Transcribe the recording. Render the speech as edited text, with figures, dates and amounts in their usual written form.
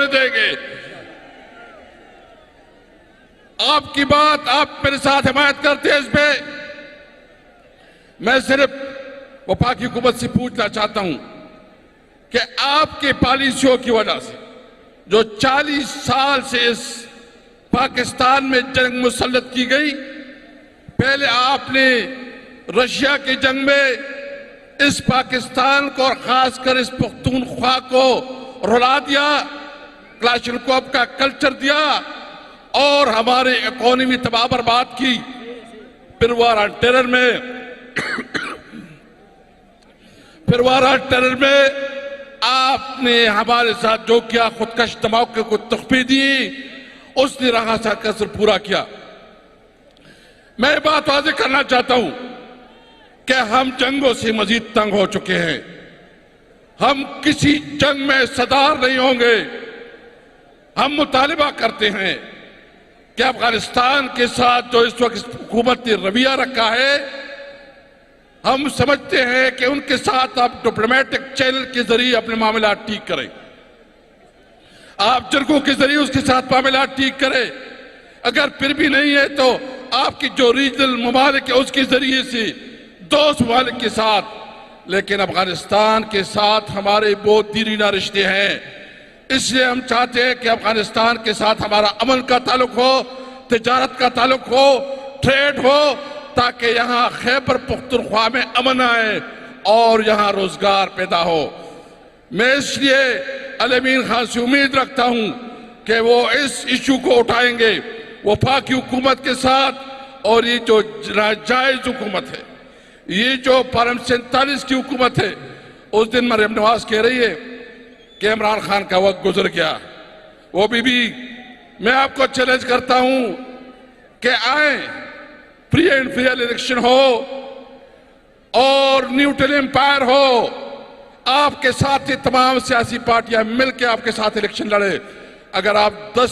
देंगे। आपकी बात आप मेरे साथ हिमायत करते हैं, इस पे मैं सिर्फ वफाकी हुकूमत से पूछना चाहता हूं कि आपकी पॉलिसियों की वजह से जो 40 साल से इस पाकिस्तान में जंग मुसल्लत की गई, पहले आपने रशिया की जंग में इस पाकिस्तान को और खासकर इस पख्तूनख्वा को रुला दिया, क्लाशनकोव का कल्चर दिया और हमारी इकोनॉमी तबाह बर्बाद की। फिर वार ऑन टेरर में आपने हमारे साथ जो किया, खुदकश धमाके को तखफी दी, उसने रहा सा कसर पूरा किया। मैं बात वाज़ेह करना चाहता हूं कि हम जंगों से मजीद तंग हो चुके हैं। हम किसी जंग में सदार नहीं होंगे। हम मुतालिबा करते हैं कि अफगानिस्तान के साथ जो इस वक्त हुकूमत ने रवैया रखा है, हम समझते हैं कि उनके साथ आप डिप्लोमेटिक चैनल के जरिए अपने मामला ठीक करें, आप जरगों के जरिए उसके साथ मामला ठीक करें। अगर फिर भी नहीं है तो आपकी जो रीजनल ममालिक है उसके जरिए से दोस्त ममालिक के साथ, लेकिन अफगानिस्तान के साथ हमारे बहुत दीरीना रिश्ते हैं। इसलिए हम चाहते हैं कि अफगानिस्तान के साथ हमारा अमन का ताल्लुक हो, तिजारत का ताल्लुक हो, ट्रेड हो, ताकि यहां खैबर पख्तूनख्वा में अमन आए और यहां रोजगार पैदा हो। मैं इसलिए अल-अमीन खान से उम्मीद रखता हूं कि वो इस इशू को उठाएंगे वफाकी हुकूमत के साथ। और ये जो नाजायज हुकूमत है, ये जो पार्लियामेंट 47 की हुकूमत है, उस दिन मरियम नवाज कह रही है कि इमरान खान का वक्त गुजर गया। वो भी मैं आपको चैलेंज करता हूं कि आए, फ्री एंड फेयर इलेक्शन हो और न्यूट्रल एम्पायर हो, आपके साथ ही तमाम सियासी पार्टियां मिलकर आपके साथ इलेक्शन लड़े। अगर आप 10